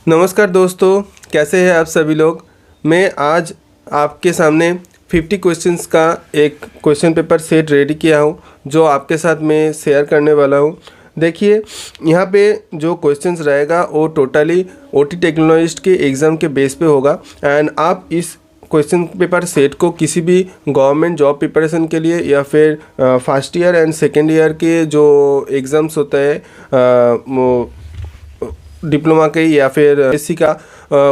नमस्कार दोस्तों, कैसे हैं आप सभी लोग। मैं आज आपके सामने 50 क्वेश्चंस का एक क्वेश्चन पेपर सेट रेडी किया हूं, जो आपके साथ मैं शेयर करने वाला हूं। देखिए, यहाँ पे जो क्वेश्चंस रहेगा वो टोटली ओटी टेक्नोलॉजिस्ट के एग्ज़ाम के बेस पे होगा। एंड आप इस क्वेश्चन पेपर सेट को किसी भी गवर्नमेंट जॉब प्रिपरेशन के लिए या फिर first year and second year के जो एग्ज़ाम्स होते हैं डिप्लोमा के या फिर एससी का,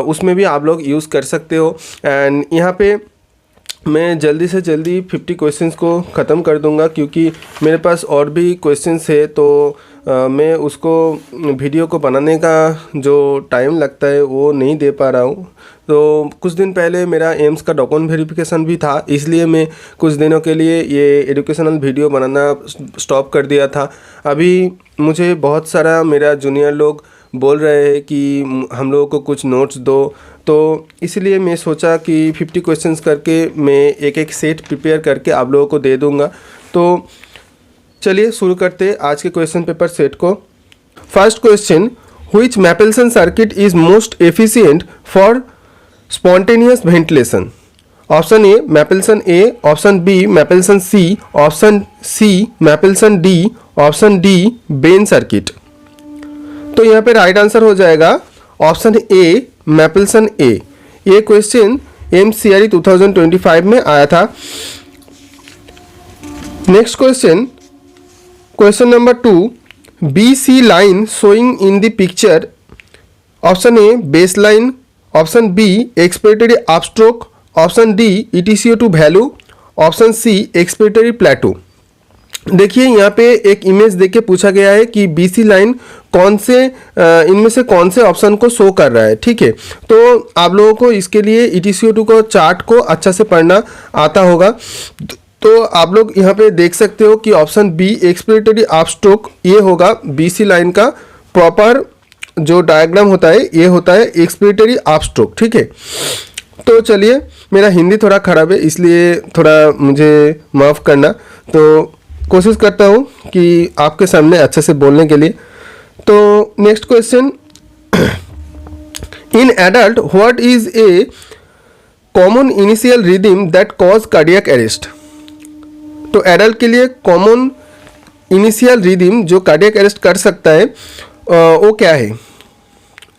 उसमें भी आप लोग यूज़ कर सकते हो। एंड यहाँ पे मैं जल्दी से जल्दी 50 क्वेश्चंस को ख़त्म कर दूंगा, क्योंकि मेरे पास और भी क्वेश्चंस है, तो मैं उसको वीडियो को बनाने का जो टाइम लगता है वो नहीं दे पा रहा हूँ। तो कुछ दिन पहले मेरा एम्स का डॉक्यूमेंट वेरिफिकेशन भी था, इसलिए मैं कुछ दिनों के लिए ये एजुकेशनल वीडियो बनाना स्टॉप कर दिया था। अभी मुझे बहुत सारा मेरा जूनियर लोग बोल रहे हैं कि हम लोगों को कुछ नोट्स दो, तो इसलिए मैं सोचा कि 50 क्वेश्चंस करके मैं एक एक सेट प्रिपेयर करके आप लोगों को दे दूंगा। तो चलिए शुरू करते आज के क्वेश्चन पेपर सेट को। First question, which Mapleson circuit is most efficient for spontaneous ventilation? Option A Mapleson A, option B Mapleson C, option C Mapleson D, option D Bain circuit. तो यहाँ पे राइट आंसर हो जाएगा option A Mapleson ए। ये question एमसीआरई 2025 में आया था। Next question, question number 2, BC line showing in the picture. Option A base line, option B expiratory upstroke, option D ETCO2 value, option C expiratory plateau. देखिए, यहाँ पे एक इमेज देख के पूछा गया है कि BC लाइन कौन से इनमें से कौन से ऑप्शन को शो कर रहा है। ठीक है, तो आप लोगों को इसके लिए ETCO2 को चार्ट को अच्छा से पढ़ना आता होगा। तो आप लोग यहाँ पे देख सकते हो कि ऑप्शन बी एक्सपिरेटरी अपस्ट्रोक ये होगा BC लाइन का प्रॉपर जो डायग्राम होता है, ये होता है एक्सपिरेटरी अपस्ट्रोक। ठीक है, तो चलिए, मेरा हिंदी थोड़ा ख़राब है इसलिए थोड़ा मुझे माफ़ करना। तो कोशिश करता हूँ कि आपके सामने अच्छे से बोलने के लिए। तो next question, in adult what is a common initial rhythm that cause cardiac arrest? तो एडल्ट के लिए कॉमन इनिशियल रिदम जो कार्डियक अरेस्ट कर सकता है वो क्या है?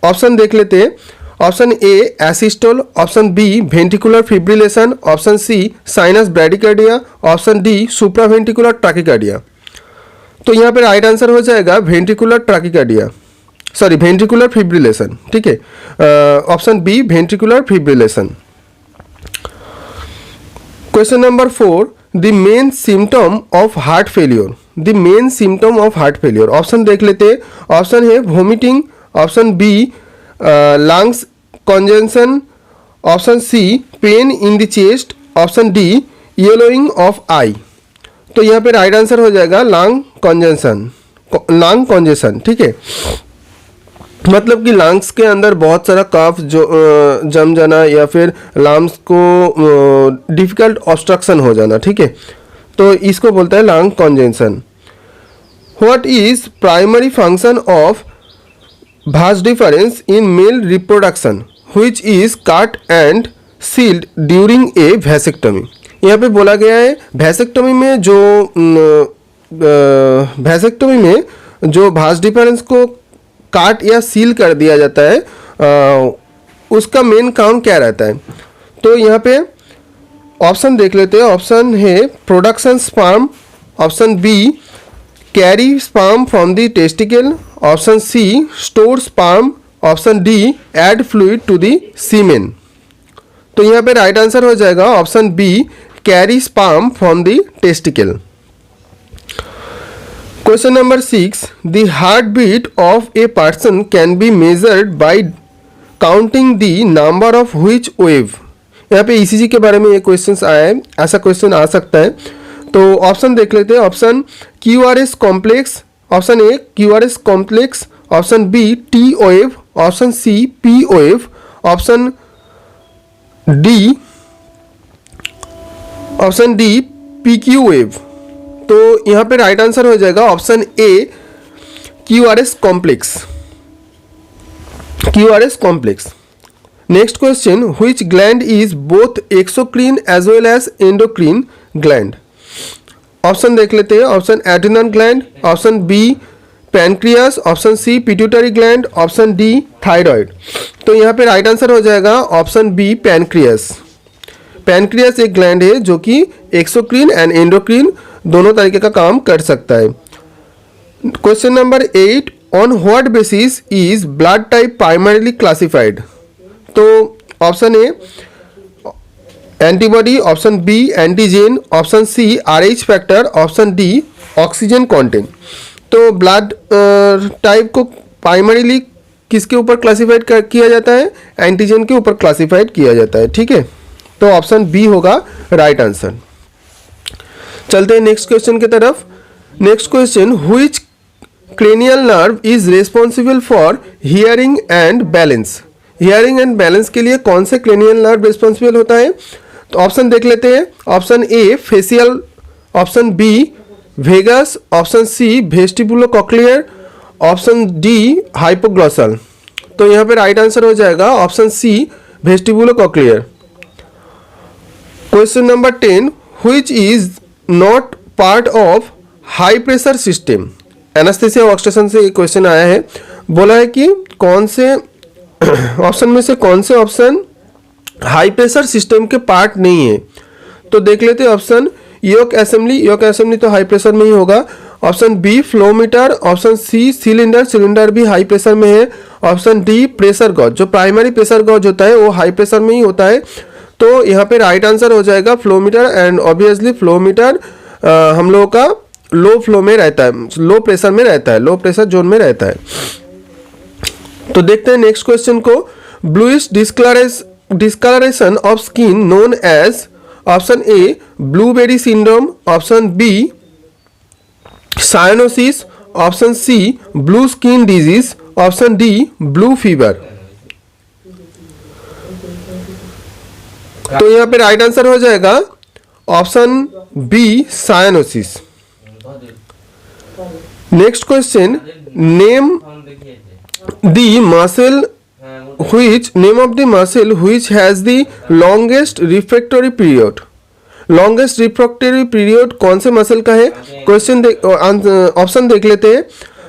ऑप्शन देख लेते हैं। Option A asystole, option B ventricular fibrillation, option C sinus bradycardia, option D supraventricular tachycardia. तो यहाँ पे राइट आंसर हो जाएगा ventricular tachycardia, sorry ventricular fibrillation. ठीक है, option B ventricular fibrillation. Question number 4, the main symptom of heart failure. The main symptom of heart failure, option देख लेते हैं। ऑप्शन है vomiting, option B lungs congestion, option C pain in the chest, option D yellowing of आई। तो यहाँ पे right answer हो जाएगा lung congestion. ठीक है, मतलब कि लंग्स के अंदर बहुत सारा कफ जो जम जाना या फिर लंग्स को डिफिकल्ट ऑब्स्ट्रक्शन हो जाना। ठीक है, तो इसको बोलता है lung congestion. What is primary function of vas deferens in male reproduction which is cut and sealed during a vasectomy? यहाँ पे बोला गया है वैसेक्टोमी में जो vas deferens को काट या सील कर दिया जाता है, उसका मेन काम क्या रहता है? तो यहाँ पे ऑप्शन देख लेते हैं। ऑप्शन है production sperm, option B carry sperm from the testicle, option C store sperm, option D add fluid to the semen. तो यहाँ पे राइट आंसर हो जाएगा option B carry sperm from the testicle. Question number 6, the heart beat of a person can be measured by counting the number of which wave. यहाँ पे ECG के बारे में ये क्वेश्चन आया है, ऐसा क्वेश्चन आ सकता है। तो ऑप्शन देख लेते हैं। Option QRS complex, option A QRS complex, option B T wave, option C P wave, option D PQ wave. तो यहाँ पे राइट आंसर हो जाएगा option A QRS complex. QRS complex. Next question, which gland is both exocrine as well as endocrine gland? ऑप्शन देख लेते हैं. Option adrenal gland, option B pancreas, option C pituitary gland, option D thyroid. तो यहाँ पे right answer हो जाएगा option B pancreas. Pancreas एक ग्लैंड है जो कि एक्सोक्रीन एंड एंडोक्रीन दोनों तरीके का काम कर सकता है. Question number 8, on what basis is blood type primarily classified? तो option A antibody, option B antigen, option C RH factor, option D oxygen content. तो ब्लड टाइप को प्राइमरीली किसके ऊपर क्लासिफाइड किया जाता है? एंटीजन के ऊपर क्लासिफाइड किया जाता है. ठीक है, तो ऑप्शन बी होगा राइट आंसर. चलते हैं नेक्स्ट क्वेश्चन की तरफ. Next question, which cranial nerve is responsible for hearing and balance? Hearing and balance के लिए कौन से क्रेनियल नर्व रिस्पॉन्सिबल होता है? तो ऑप्शन देख लेते हैं. Option A facial, option B vagus, option C vestibulocochlear, option D hypoglossal. तो यहाँ पे राइट आंसर हो जाएगा option C vestibulocochlear. Question number 10, which is not part of high pressure system? Anaesthesia oxidation से एक क्वेश्चन आया है. बोला है कि कौन से ऑप्शन में से कौन से ऑप्शन हाई प्रेशर सिस्टम के पार्ट नहीं है? तो देख लेते हैं. Option yoke assembly, yoke assembly तो हाई प्रेशर में ही होगा. Option B flowmeter, option C cylinder, cylinder भी हाई प्रेशर में है. ऑप्शन डी प्रेशर गॉज, जो प्राइमरी प्रेशर गॉज होता है वो हाई प्रेशर में ही होता है. तो यहाँ पे राइट आंसर हो जाएगा फ्लोमीटर. एंड ऑब्वियसली फ्लोमीटर हम लोगों का लो फ्लो में रहता है, लो प्रेशर में रहता है, लो प्रेशर जोन में रहता है. तो देखते हैं नेक्स्ट क्वेश्चन को. Bluish discolouration of skin known as, option A blueberry syndrome, option B cyanosis, option C blue skin disease, option D blue fever. तो यहाँ पे राइट आंसर हो जाएगा option B cyanosis. Next question, name the muscle name of the muscle which has the longest refractory period. Longest refractory period कौन से muscle का है? Question option देख लेते हैं.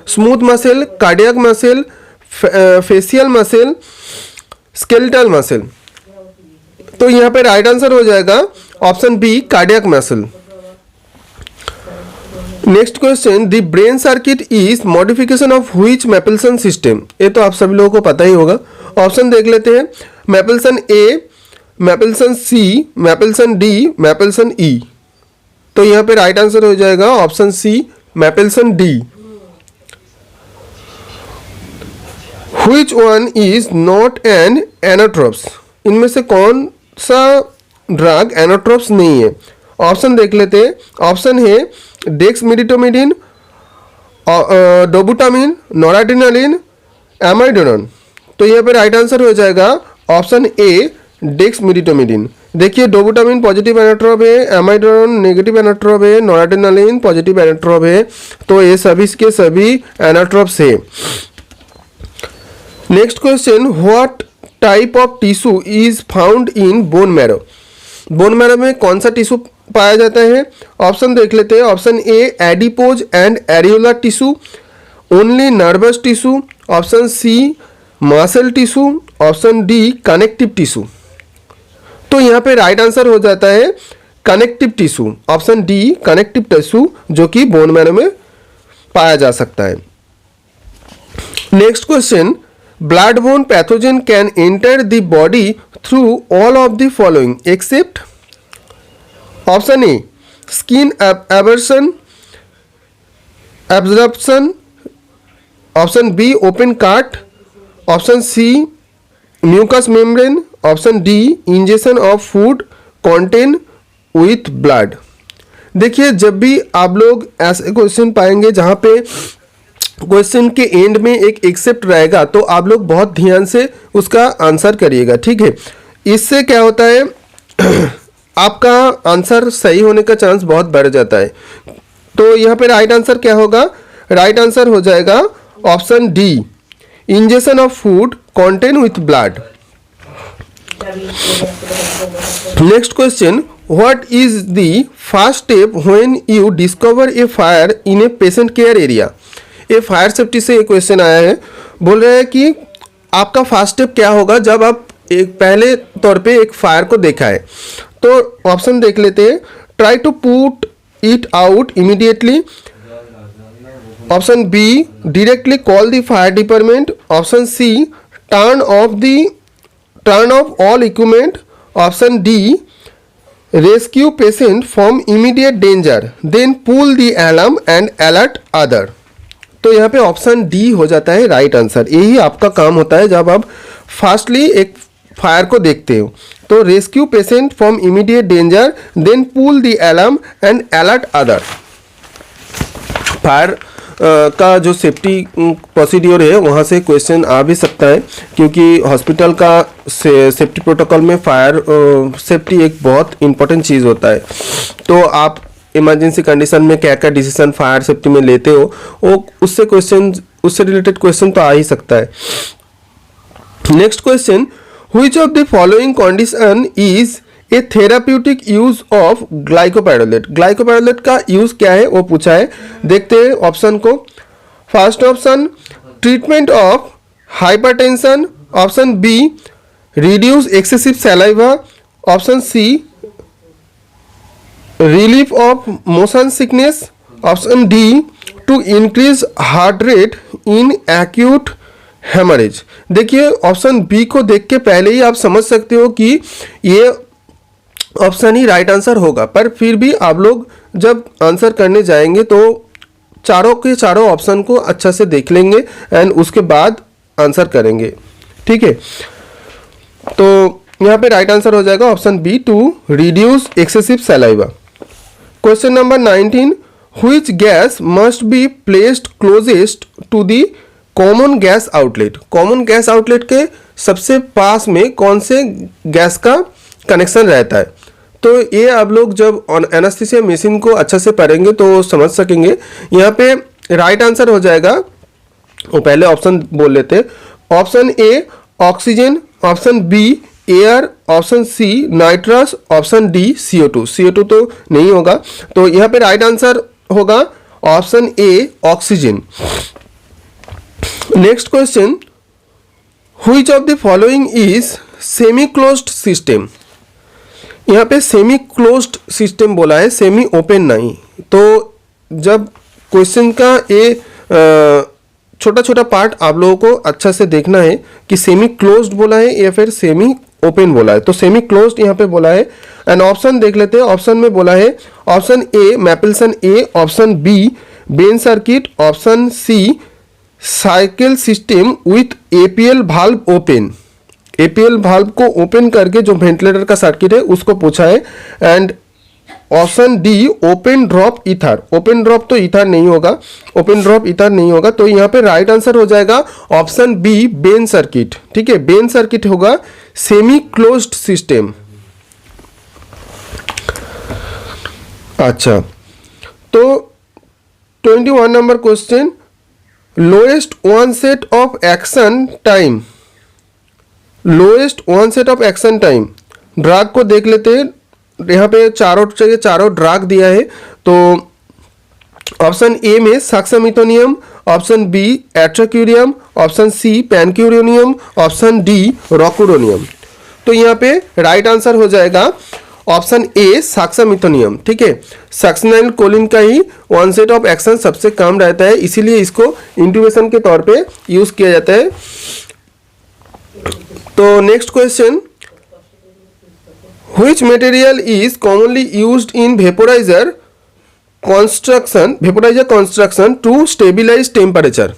Smooth muscle, cardiac muscle, facial muscle, skeletal muscle. तो यहाँ पे राइट आंसर हो जाएगा option B cardiac muscle. Next question, the brain circuit is modification of which Mapleson system? ये तो आप सभी लोगों को पता ही होगा. ऑप्शन देख लेते हैं. Mapleson A, Mapleson C, Mapleson D, Mapleson E. तो यहाँ पे राइट आंसर हो जाएगा option C Mapleson D. Which one is not an inotropes? इनमें से कौन सा ड्रग एनाट्रोप्स नहीं है? ऑप्शन देख लेते हैं. ऑप्शन है डेक्समेडिटोमिडिन, डोबुटामिन, नोराड्रेनालिन, एमाइडोनन. तो यहाँ पे राइट आंसर हो जाएगा ऑप्शन ए डेक्समेडिटोमिडिन. देखिए डोबुटामिन पॉजिटिव एनाट्रोप है, एमाइडोनन नेगेटिव एनाट्रोप है, नोराड्रेनालिन पॉजिटिव एनाट्रोप है. तो ये सभी के सभी एनाट्रोप्स है. Next question, what type of tissue is found in bone marrow? Bone marrow में कौन सा टिश्यू पाया जाता है? ऑप्शन देख लेते हैं. Option A adipose and areolar tissue, only nervous tissue, option C muscle tissue, option D connective tissue. तो यहाँ पे राइट आंसर हो जाता है connective tissue, option D connective tissue, जो कि बोन मैरो में पाया जा सकता है. Next question, blood borne pathogen can enter the body through all of the following except? Option A skin abrasion absorption, option B open cut, option C mucus membrane, option D injection of food contain with blood. देखिए जब भी आप लोग ऐसे question पाएंगे जहाँ पे question के एंड में एक एक्सेप्ट रहेगा तो आप लोग बहुत ध्यान से उसका आंसर करिएगा. ठीक है, इससे क्या होता है आपका आंसर सही होने का चांस बहुत बढ़ जाता है. तो यहाँ पे राइट आंसर क्या होगा? राइट आंसर हो जाएगा option D injection of food contain with blood. Next question, what is the first step when you discover a fire in a patient care area? ये फायर सेफ्टी से एक question आया है, बोल रहे हैं कि आपका फर्स्ट स्टेप क्या होगा जब आप एक पहले तौर पे एक फायर को देखा है। तो ऑप्शन देख लेते हैं, try to put it out immediately, option B directly call the fire department, option C turn off all equipment, option D rescue patient from immediate danger, then pull the alarm and alert other. तो यहाँ पे option D हो जाता है right answer. यही आपका काम होता है जब आप फास्टली एक फायर को देखते हो। तो rescue patient from immediate danger, then pull the alarm and alert other. Fire का जो सेफ्टी प्रोसीड्योर है वहाँ से क्वेश्चन आ भी सकता है, क्योंकि हॉस्पिटल का सेफ्टी प्रोटोकॉल में फायर सेफ्टी एक बहुत इंपॉर्टेंट चीज़ होता है। तो आप इमरजेंसी कंडीशन में क्या क्या डिसीजन फायर सेफ्टी में लेते हो, वो उससे रिलेटेड क्वेश्चन तो आ ही सकता है। Next question, which of the following condition is a therapeutic use of glycopyrrolate. Glycopyrrolate का यूज क्या है वो पूछा है, देखते हैं ऑप्शन को। First option treatment of hypertension, option B reduce excessive saliva, option C relief of motion sickness, option D to increase heart rate in acute haemorrhage. देखिए ऑप्शन बी को देख के पहले ही आप समझ सकते हो कि ये ऑप्शन ही राइट आंसर होगा, पर फिर भी आप लोग जब आंसर करने जाएंगे तो चारों के चारों ऑप्शन को अच्छा से देख लेंगे एंड उसके बाद आंसर करेंगे, ठीक है। तो यहाँ पे राइट आंसर हो जाएगा option B, to reduce excessive saliva. Question number 19, which gas must be placed closest to the common gas outlet. Common gas outlet के सबसे पास में कौन से गैस का कनेक्शन रहता है। तो ये आप लोग जब एनेस्थीसिया मशीन को अच्छा से पढ़ेंगे तो समझ सकेंगे। यहाँ पे राइट आंसर हो जाएगा, वो पहले ऑप्शन बोल लेते हैं, option A oxygen, option B air, option C nitrous, option D CO2। CO2 तो नहीं होगा, तो यहाँ पे राइट आंसर होगा option A oxygen. Next question, which of the following is semi closed system. यहाँ पे सेमी क्लोज्ड सिस्टम बोला है, सेमी ओपन नहीं। तो जब क्वेश्चन का ये छोटा छोटा पार्ट आप लोगों को अच्छा से देखना है कि सेमी क्लोज्ड बोला है या फिर सेमी ओपन बोला है। तो सेमी क्लोज्ड यहाँ पे बोला है एंड ऑप्शन देख लेते हैं। ऑप्शन में बोला है option A Mapleson A, option B Bain circuit, option C circle system with APL valve open. APL valve को ओपन करके जो वेंटिलेटर का सर्किट है उसको पूछा है and option D open drop ether. Open drop तो ईथर नहीं होगा, ओपन ड्रॉप ईथर नहीं होगा। तो यहाँ पे राइट आंसर हो जाएगा ऑप्शन बी बेन सर्किट, ठीक है। बेन सर्किट होगा सेमी क्लोज्ड सिस्टम। अच्छा, तो 21 number question, lowest one set of action time. Lowest one set of action time drug को देख लेते हैं। यहाँ पे चारों ड्रग दिया है। तो ऑप्शन ए में suxamethonium, option B atracurium, option C pancuronium, option D rocuronium. तो यहाँ पे राइट आंसर हो जाएगा ऑप्शन ए सक्सामिथोनियम, ठीक है। सक्सिनाइल कोलिन का ही वन सेट ऑफ एक्शन सबसे कम रहता है, इसीलिए इसको इंट्यूबेशन के तौर पे यूज किया जाता है। तो next question, which material is commonly used in vaporiser construction to stabilise temperature.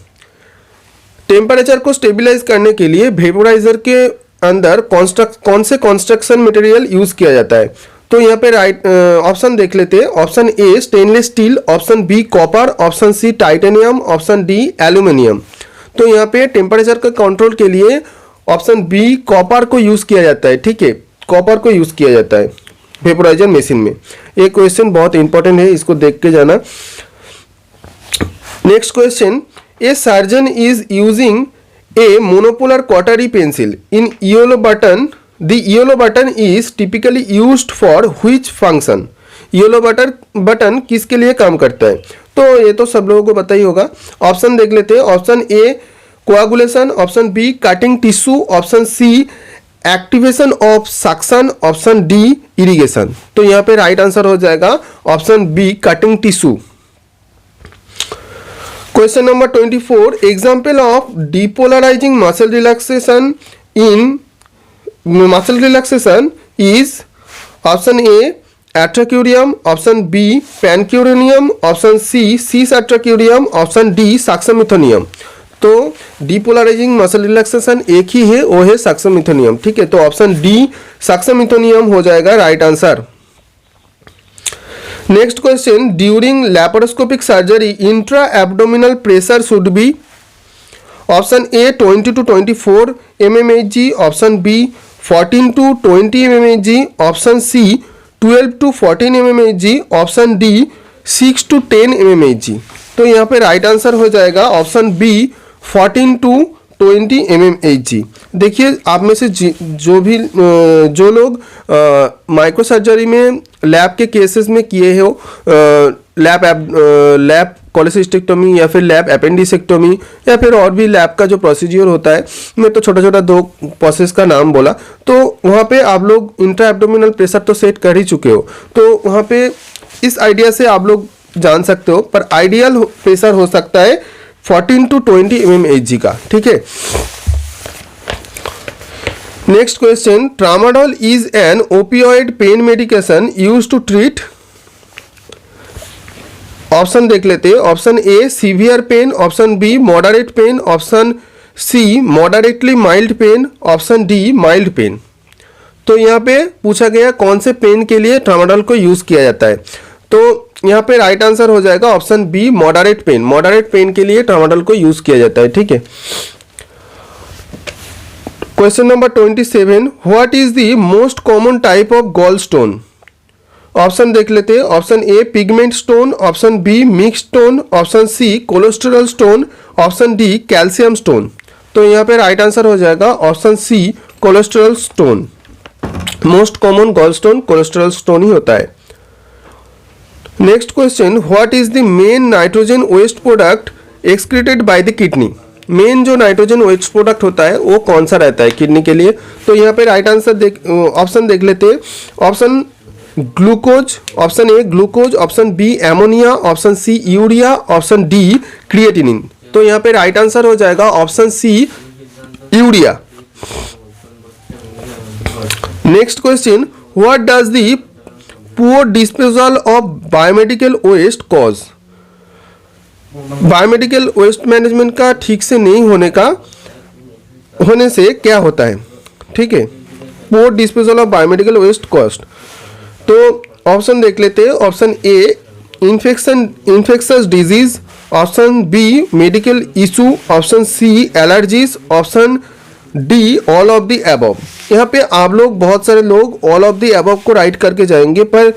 Temperature को स्टेबिलाइज करने के लिए वेपोराइजर के अंदर कौन से कंस्ट्रक्शन मटेरियल यूज किया जाता है। तो यहाँ पे राइट ऑप्शन देख लेते हैं। Option A stainless steel, option B copper, option C titanium, option D aluminium. तो यहाँ पे टेम्परेचर का कंट्रोल के लिए ऑप्शन बी कॉपर को यूज किया जाता है, ठीक है। कॉपर को यूज किया जाता है वेपोराइजर मशीन में। ये क्वेश्चन बहुत इंपॉर्टेंट है, इसको देख के जाना। Next question, a surgeon is using a monopolar cautery pencil in yellow button, the yellow button is typically used for which function. Yellow button किसके लिए काम करता है? तो ये तो सब लोगों को पता ही होगा। ऑप्शन देख लेते हैं। Option A coagulation, option B cutting tissue, option C activation of suction, option D irrigation. तो यहाँ पे राइट आंसर हो जाएगा option B cutting tissue. Question number 24, example of depolarising muscle relaxation in muscle relaxation is option A atracurium, option B pancuronium, option C cis atracurium, option D suxamethonium. तो depolarising muscle relaxation एक ही है, वो है सक्समिथोनियम। ठीक है, तो option D suxamethonium हो जाएगा right answer. Next question, during laparoscopic surgery intra abdominal pressure should be option A 20 to 24 mmHg, option B 14 to 20 mmHg, option C 12 to 14 mmHg, option D 6 to 10 mmHg। तो यहाँ पे right answer हो जाएगा option B 14 to 20 mmHg। देखिए आप में से जो लोग माइक्रो सर्जरी में लैब के केसेस में किए हो, लैब कोलेसिस्टेक्टोमी या फिर लैब अपेंडिसेक्टोमी या फिर और भी लैब का जो प्रोसीजर होता है, मैं तो छोटा छोटा 2 प्रोसेस का नाम बोला, तो वहाँ पे आप लोग इंट्रा एब्डोमिनल प्रेशर तो सेट कर ही चुके हो। तो वहाँ पे इस आइडिया से आप लोग जान सकते हो, पर आइडियल प्रेशर हो सकता है 14 to 20 mmHg का। ठीक है, next question, tramadol is an opioid pain medication used to treat. Option देख लेते हैं। Option A severe pain, option B moderate pain, option C moderately mild pain, option D mild pain. तो यहाँ पे पूछा गया कौन से पेन के लिए ट्रामाडोल को यूज किया जाता है। तो यहाँ पे राइट आंसर हो जाएगा option B moderate pen. Moderate pen के लिए ट्रामाडोल को यूज किया जाता है। ठीक है, question number 27, what is the most common type of gall stone. Option देख लेते हैं। Option A pigment stone, option B mix stone, option C cholesterol stone, option D calcium stone. तो यहाँ पे राइट आंसर हो जाएगा option C cholesterol stone. Most common gall stone cholesterol stone ही होता है। Next question, what is the main nitrogen waste product excreted by the kidney. Main जो nitrogen waste product होता है वो कौन सा रहता है किडनी के लिए। तो यहाँ पे राइट आंसर ऑप्शन देख लेते हैं। Option glucose, option A glucose, option B ammonia, option C urea, option D creatinine. तो यहाँ पे राइट आंसर हो जाएगा option C urea. Next question, what does the poor disposal of biomedical waste cause. Biomedical waste management का ठीक से नहीं होने से क्या होता है। ठीक है, poor disposal of biomedical waste cost. तो ऑप्शन देख लेते हैं। Option A infectious disease, option B medical issue, option C allergies, option D all of the above. यहाँ पे आप लोग बहुत सारे लोग ऑल ऑफ द अबव को राइट करके जाएंगे, पर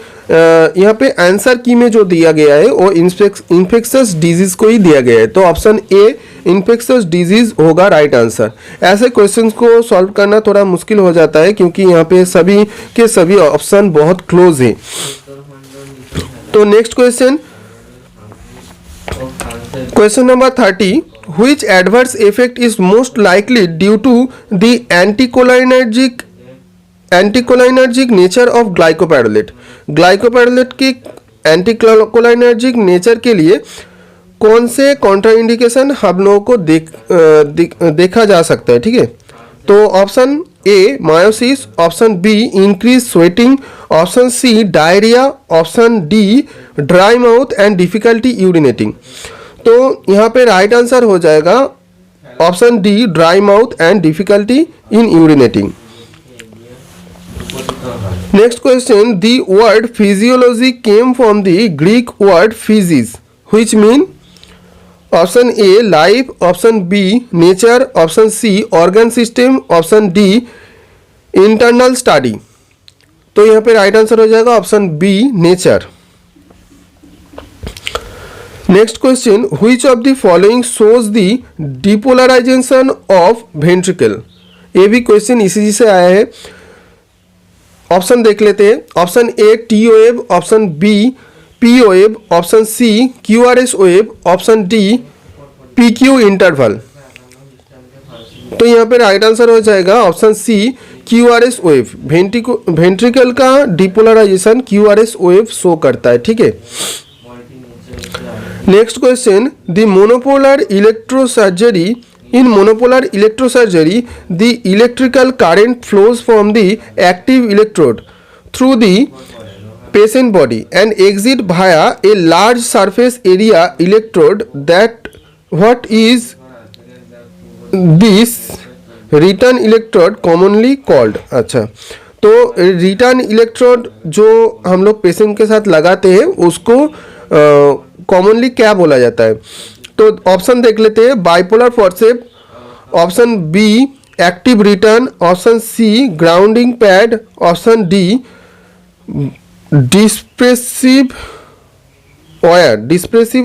यहाँ पे आंसर की में जो दिया गया है वो इन्फेक्शस डिजीज को ही दिया गया है। तो ऑप्शन ए इन्फेक्शस डिजीज होगा राइट आंसर। ऐसे क्वेश्चंस को सॉल्व करना थोड़ा मुश्किल हो जाता है क्योंकि यहाँ पे सभी के सभी ऑप्शन बहुत क्लोज है। तो next question, question number 30, which adverse effect is most likely due to the anticholinergic nature of glycopyrrolate। ग्लाइकोपेरोलेट की एंटीकोलिनर्जिक नेचर के लिए कौन से कॉन्ट्राइंडिकेशन हम लोगों को देखा जा सकता है। ठीक है, तो option A miosis, option B increase sweating, option C diarrhoea, option D dry mouth and difficulty urinating. तो यहाँ पे राइट आंसर हो जाएगा option D dry mouth and difficulty in urinating. Next question, the word physiology came from the Greek word physis which mean. Option A life, option B nature, option C organ system, option D internal study. तो यहाँ पे right answer हो जाएगा option B nature. Next question, which of the following shows the depolarisation of ventricle. ये भी question इसी से आया है। ऑप्शन देख लेते हैं। Option A T wave, option B P wave, option C Q R S wave, option D P Q interval. तो यहाँ पे राइट आंसर हो जाएगा option C Q R S wave. Ventricle का depolarisation Q R S wave show करता है, ठीक है। Next question, the monopolar electrosurgery. In monopolar electrosurgery, the electrical current flows from the active electrode through the patient body and exit via a large surface area electrode. That what is this return electrode commonly called? अच्छा, तो return electrode जो हम लोग patient के साथ लगाते हैं उसको कॉमनली क्या बोला जाता है। तो ऑप्शन देख लेते हैं। Bipolar forceps, option B active return, option C grounding pad, option D dispersive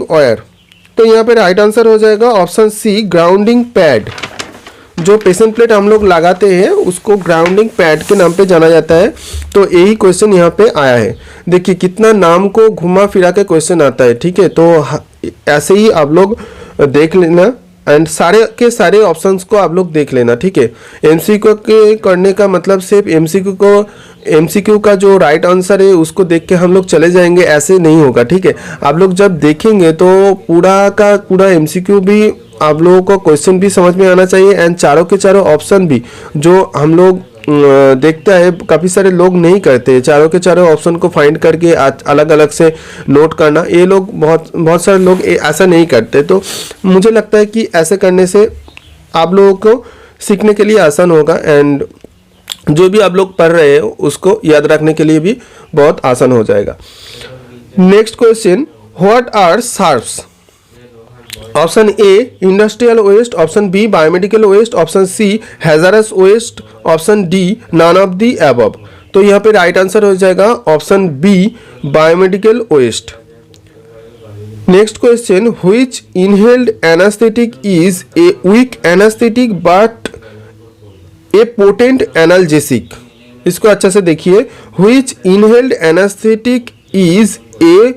wire. तो यहाँ पे राइट आंसर हो जाएगा ऑप्शन सी ग्राउंडिंग पैड। जो पेशेंट प्लेट हम लोग लगाते हैं उसको ग्राउंडिंग पैड के नाम पे जाना जाता है। तो यही क्वेश्चन यहाँ पे आया है। देखिए कितना नाम को घुमा फिरा के क्वेश्चन आता है, ठीक है। तो ऐसे ही आप लोग देख लेना एंड सारे के सारे ऑप्शंस को आप लोग देख लेना, ठीक है। एमसीक्यू के करने का मतलब सिर्फ एमसीक्यू का जो राइट आंसर है उसको देख के हम लोग चले जाएंगे, ऐसे नहीं होगा, ठीक है। आप लोग जब देखेंगे तो पूरा का पूरा एमसीक्यू भी आप लोगों को क्वेश्चन भी समझ में आना चाहिए एंड चारों के चारों ऑप्शन भी जो हम लोग देखता है काफ़ी सारे लोग नहीं करते, चारों के चारों ऑप्शन को फाइंड करके अलग अलग से नोट करना, ये लोग बहुत सारे लोग ऐसा नहीं करते। तो मुझे लगता है कि ऐसे करने से आप लोगों को सीखने के लिए आसान होगा एंड जो भी आप लोग पढ़ रहे हो उसको याद रखने के लिए भी बहुत आसान हो जाएगा। Next question, what are sharps. Option A industrial waste, option B biomedical waste, option C hazardous waste, option D none of the above. तो यहाँ पे राइट आंसर हो जाएगा option B biomedical waste. Next question, which inhaled anaesthetic is a weak anaesthetic but a potent analgesic. इसको अच्छा से देखिए। Which inhaled anaesthetic is a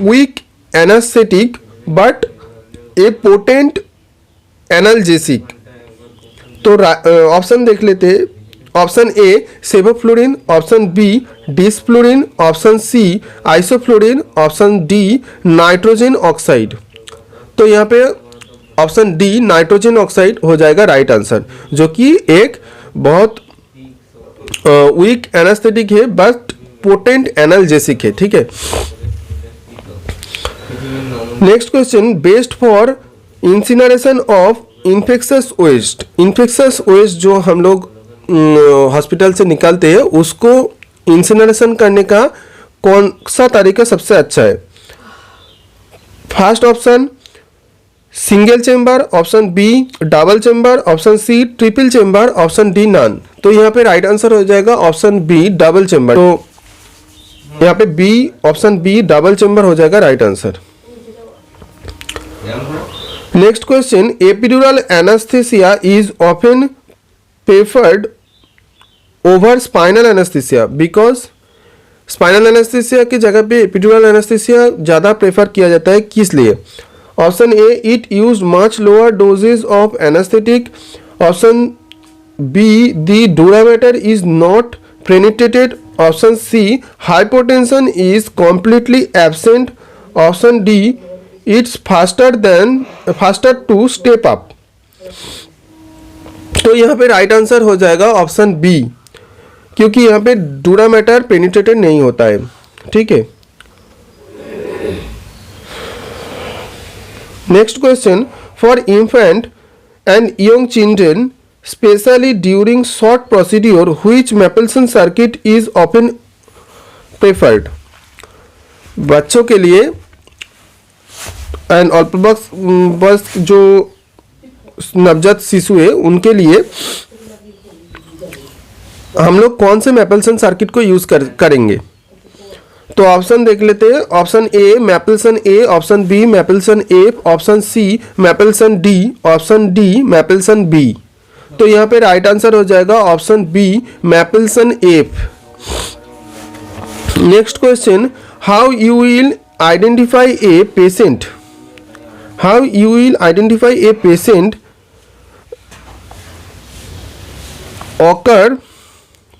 weak anaesthetic but a potent analgesic. तो ऑप्शन देख लेते हैं। Option A sevoflurane, option B desflurane, option C isoflurane, option D nitrogen oxide. तो यहाँ पे ऑप्शन डी नाइट्रोजन ऑक्साइड हो जाएगा राइट आंसर, जो कि एक बहुत वीक एनास्थेटिक है बट पोटेंट एनाल्जेसिक है, ठीक है। Next question, best for incineration of infectious waste. Infectious waste जो हम लोग हॉस्पिटल से निकालते हैं उसको इंसिनरेशन करने का कौन सा तरीका सबसे अच्छा है। First option single chamber, option B double chamber, option C triple chamber, option D none. तो यहाँ पे राइट आंसर हो जाएगा ऑप्शन बी डबल चेम्बर। तो यहाँ पे B option B double chamber हो जाएगा right answer. Next question, epidural anaesthesia is often preferred over spinal anaesthesia because spinal anaesthesia की जगह पे एपिड्यूरल एनास्थेसिया ज़्यादा प्रेफर किया जाता है, किस लिए। Option A it use much lower doses of anaesthetic, option B the dura mater is not penetrated, option C hypotension is completely absent, option D it's faster to step up. तो यहाँ पे right answer हो जाएगा option B, क्योंकि यहाँ पे डूरामेटर penetrated नहीं होता है, ठीक है। Next question, for infant and young children specially during short procedure which मैपल्सन circuit is often preferred. बच्चों के लिए एंड अल्पवयस्क जो नवजात शिशु है उनके लिए हम लोग कौन से मैपल्सन सर्किट को यूज करेंगे। तो ऑप्शन देख लेते हैं। Option A Mapleson A, option B Mapleson A, option C Mapleson D, option D Mapleson B. तो यहाँ पे राइट आंसर हो जाएगा option B Mapleson A. Next question, how you will identify a patient, how you will identify a patient occur,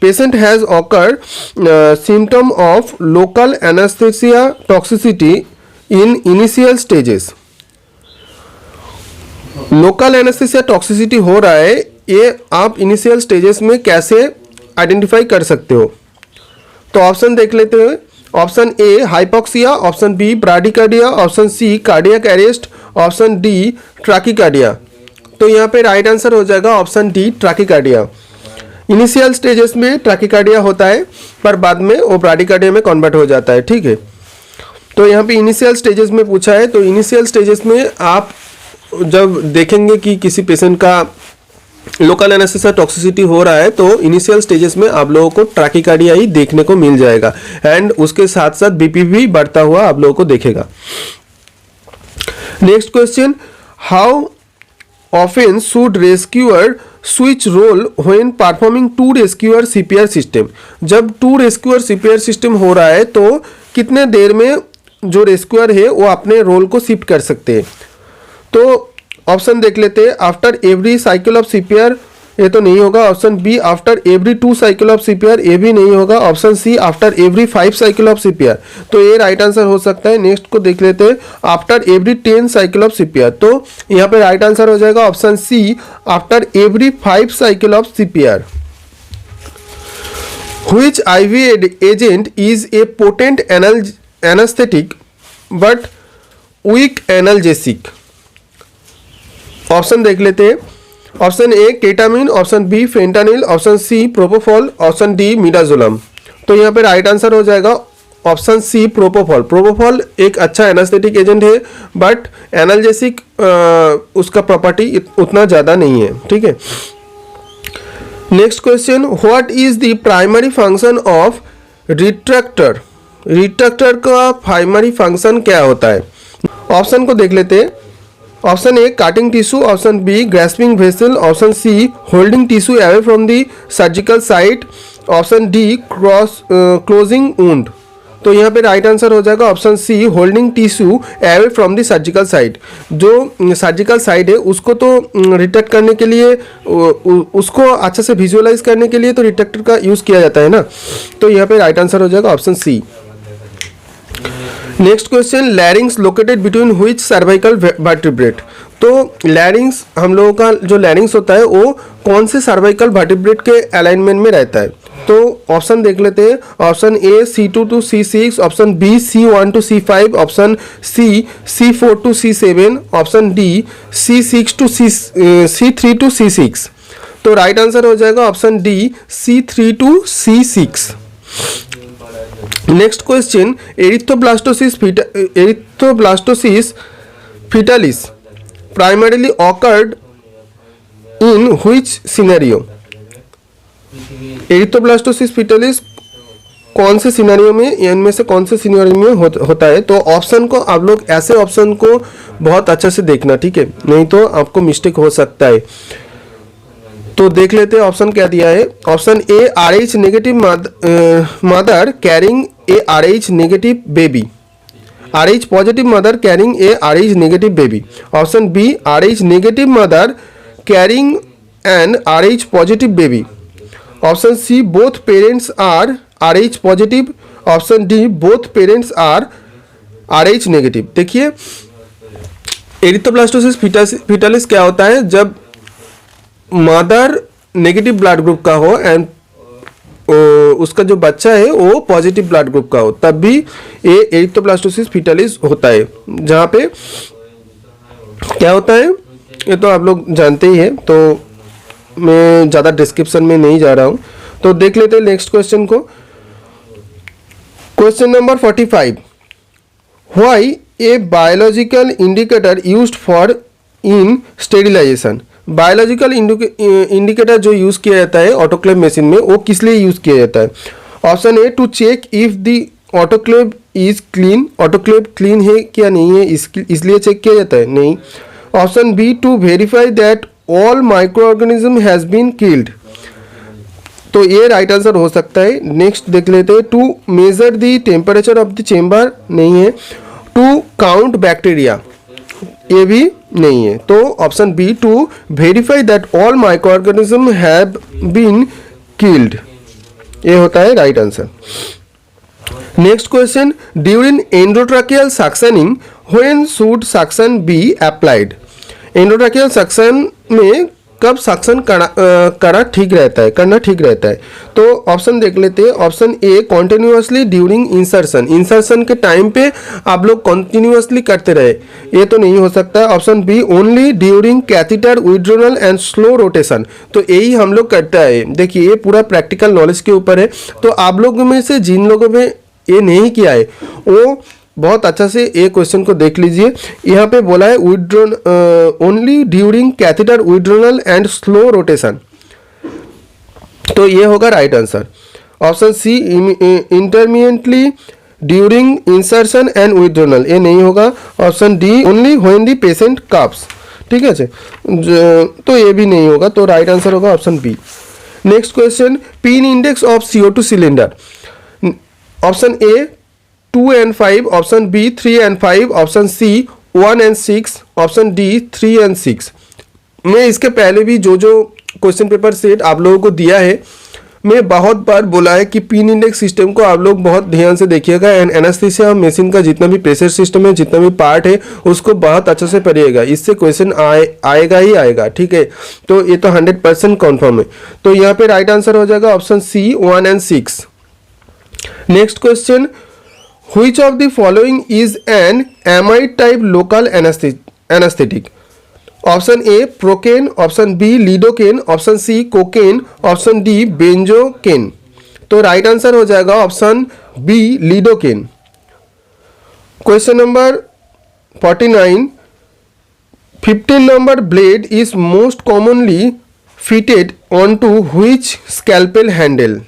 patient has occurred symptom of local anesthesia toxicity in initial stages। Local anaesthesia toxicity हो रहा है, ये आप initial stages में कैसे identify कर सकते हो? तो ऑप्शन देख लेते हैं। Option A hypoxia, option B bradycardia, option C cardiac arrest, option D tachycardia. तो यहाँ पे राइट आंसर हो जाएगा option D tachycardia. Initial stages में ट्रैकिकार्डिया होता है, पर बाद में वो ब्राडिकार्डिया में कन्वर्ट हो जाता है, ठीक है। तो यहाँ पे इनिशियल स्टेजेस में पूछा है, तो इनिशियल स्टेजेस में आप जब देखेंगे कि किसी पेशेंट का लोकल एनेस्थीसिया टॉक्सिसिटी हो रहा है, तो इनिशियल स्टेजेस में आप लोगों को ट्रैकिकार्डिया ही देखने को मिल जाएगा, एंड उसके साथ साथ बीपी भी बढ़ता हुआ आप लोगों को देखेगा। Next question, how often should rescuer switch role when performing two rescuer CPR system. जब टू रेस्क्यूअर सीपीआर सिस्टम हो रहा है तो कितने देर में जो रेस्क्यूअर है वो अपने रोल को शिफ्ट कर सकते हैं? तो ऑप्शन देख लेते हैं। After every cycle of CPR, ये तो नहीं होगा। Option B after every 2 cycle of CPR, ये भी नहीं होगा। Option C after every 5 cycle of CPR, तो ये राइट आंसर हो सकता है। नेक्स्ट को देख लेते हैं, after every 10 cycle of CPR, तो यहाँ पे राइट आंसर हो जाएगा option C after every 5 cycle of CPR. Which IV agent is a potent anaesthetic but weak analgesic? Option देख लेते हैं। Option A ketamine, option B fentanyl, option C propofol, option D midazolam. तो यहाँ पे right answer हो जाएगा option C propofol. Propofol एक अच्छा एनास्थेटिक एजेंट है, बट एनाल्जेसिक उसका प्रॉपर्टी उतना ज़्यादा नहीं है, ठीक है। Next question, what is the primary function of retractor? Retractor का प्राइमरी फंक्शन क्या होता है? ऑप्शन को देख लेते हैं। Option A cutting tissue, option B grasping vessel, option C holding tissue away from the surgical site, option D closing wound. तो यहाँ पे राइट आंसर हो जाएगा option C holding tissue away from the surgical site. जो surgical site है उसको तो retract करने के लिए, उसको अच्छे से विजुअलाइज करने के लिए तो रिट्रैक्टर का यूज़ किया जाता है ना। तो यहाँ पे राइट आंसर हो जाएगा option C. Next question, larynx located between which cervical vertebrate? तो लैरिंग्स, हम लोगों का जो लैरिंग्स होता है वो कौन से सर्वाइकल वर्टिब्रेट के अलाइनमेंट में रहता है? तो ऑप्शन देख लेते हैं। Option A C2 to C6, option B C1 to C5, option C C4 to C7, option D C3 to C6। तो राइट आंसर हो जाएगा option D C3 to C6। Next question, erythroblastosis fetalis primarily occurred in which scenario? Erythroblastosis fetalis कौन से scenario में, इनमें से कौन से सिनेरियो में होता है? तो ऑप्शन को आप लोग ऐसे ऑप्शन को बहुत अच्छे से देखना, ठीक है, नहीं तो आपको मिस्टेक हो सकता है। तो देख लेते हैं ऑप्शन क्या दिया है। Option A RH negative mother carrying a RH negative baby, RH positive mother carrying a RH negative baby, option B RH negative mother carrying an RH positive baby, option C both parents are RH positive, option D both parents are RH negative. देखिए erythroblastosis fetalis क्या होता है, जब mother negative blood group का हो and उसका जो बच्चा है वो पॉजिटिव ब्लड ग्रुप का हो, तब भी ये एरिथ्रोब्लास्टोसिस फीटालिस होता है। जहाँ पे क्या होता है ये तो आप लोग जानते ही हैं, तो मैं ज़्यादा डिस्क्रिप्शन में नहीं जा रहा हूँ। तो देख लेते हैं नेक्स्ट क्वेश्चन को। Question number 45, why a biological indicator used for in sterilisation? Biological indicator जो यूज़ किया जाता है ऑटोक्लेव मशीन में, वो किस लिए यूज़ किया जाता है? Option A to check if the autoclave is clean, autoclave clean है क्या नहीं है इसलिए चेक किया जाता है, नहीं। Option B, to verify that all microorganism has been killed, तो ये राइट आंसर हो सकता है। नेक्स्ट देख लेते हैं, to measure the temperature of the chamber नहीं है। टू काउंट बैक्टीरिया, ये भी नहीं है। तो option B, to verify that all microorganism have been killed, ये होता है right answer. Next question, during endotracheal suctioning when should suction be applied, endotracheal suction में कब सक्शन करना ठीक रहता है। तो ऑप्शन देख लेते हैं। ऑप्शन ए, कॉन्टिन्यूसली ड्यूरिंग इंसर्शन, इंसर्शन के टाइम पे आप लोग कॉन्टिन्यूसली करते रहे, ये तो नहीं हो सकता। Option B, only during catheter withdrawal and slow rotation, तो यही हम लोग करता है। देखिए ये पूरा प्रैक्टिकल नॉलेज के ऊपर है, तो आप लोगों में से जिन लोगों में ये नहीं किया है वो बहुत अच्छा से ये क्वेश्चन को देख लीजिए। यहाँ पे बोला है withdrawn only during catheter withdrawal and slow rotation, तो ये होगा right answer. Option C, intermediately during insertion and withdrawal, ये नहीं होगा। Option D, only when the patient coughs, ठीक है तो ये भी नहीं होगा, तो राइट आंसर होगा option B. Next question, pin index of CO2 cylinder, option A 2 and 5, option B 3 and 5, option C 1 and 6, option D 3 and 6। मैं इसके पहले भी जो क्वेश्चन पेपर सेट आप लोगों को दिया है, मैं बहुत बार बोला है कि पिन इंडेक्स सिस्टम को आप लोग बहुत ध्यान से देखिएगा एंड एनास्थीसिया मशीन का जितना भी प्रेशर सिस्टम है, जितना भी पार्ट है, उसको बहुत अच्छे से पढ़िएगा, इससे क्वेश्चन आएगा ही आएगा, ठीक है। तो ये तो 100% कन्फर्म है, तो यहाँ पे राइट आंसर हो जाएगा option C 1 and 6। Next question, Which of the following is an amide type local anesthetic? Option A procaine, option B lidocaine, option C cocaine, option D benzocaine, तो राइट आंसर हो जाएगा option B lidocaine. Question number 49, 15 number blade is most commonly fitted onto which scalpel handle?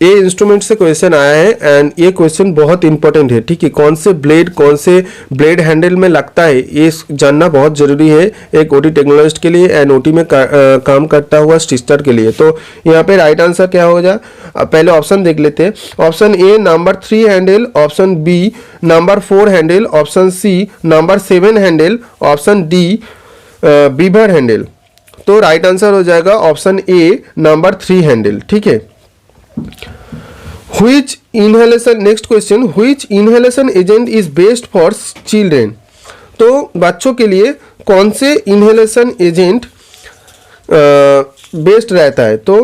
ये instrument से question आया है and ये question बहुत important है, ठीक है। कौन से ब्लेड हैंडल में लगता है ये जानना बहुत जरूरी है एक ओटी टेक्नोलॉजिस्ट के लिए एंड ओटी में काम करता हुआ स्टिचर के लिए। तो यहाँ पे राइट आंसर क्या हो जाए, पहले ऑप्शन देख लेते हैं। Option A number 3 handle, option B number 4 handle, option C number 7 handle, option D beaver handle, तो राइट आंसर हो जाएगा ऑप्शन ए नंबर 3 हैंडल, ठीक है। Which inhalation, next question, which inhalation agent is best for children? तो बच्चों के लिए कौन से इनहेलेशन एजेंट बेस्ट रहता है, तो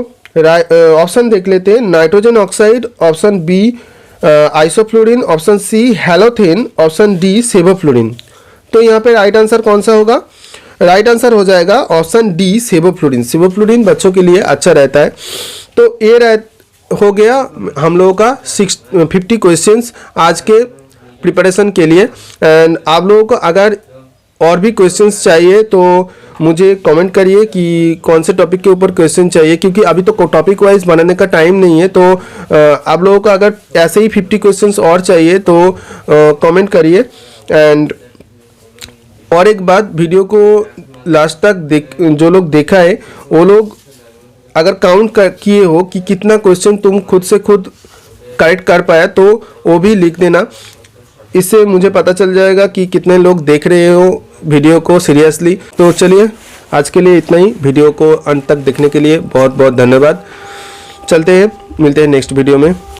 ऑप्शन देख लेते हैं। Nitrogen oxide, option B isoflurane, option C halothane, option D sevoflurane, तो यहाँ पे राइट आंसर कौन सा होगा, राइट आंसर हो जाएगा ऑप्शन डी सेवोफ्लोरिन। सेवोफ्लोरिन बच्चों के लिए अच्छा रहता है। तो ये हो गया हम लोगों का 50 क्वेश्चंस आज के प्रिपरेशन के लिए एंड आप लोगों को अगर और भी क्वेश्चंस चाहिए तो मुझे कमेंट करिए कि कौन से टॉपिक के ऊपर क्वेश्चन चाहिए, क्योंकि अभी तो टॉपिक वाइज बनाने का टाइम नहीं है। तो आप लोगों को अगर ऐसे ही 50 क्वेश्चंस और चाहिए तो कमेंट करिए। एंड और एक बात, वीडियो को लास्ट तक जो लोग देखा है वो लोग अगर काउंट किए हो कि कितना क्वेश्चन तुम खुद से खुद करेक्ट कर पाया तो वो भी लिख देना, इससे मुझे पता चल जाएगा कि कितने लोग देख रहे हो वीडियो को सीरियसली। तो चलिए आज के लिए इतना ही, वीडियो को अंत तक देखने के लिए बहुत बहुत धन्यवाद। चलते हैं, मिलते हैं नेक्स्ट वीडियो में।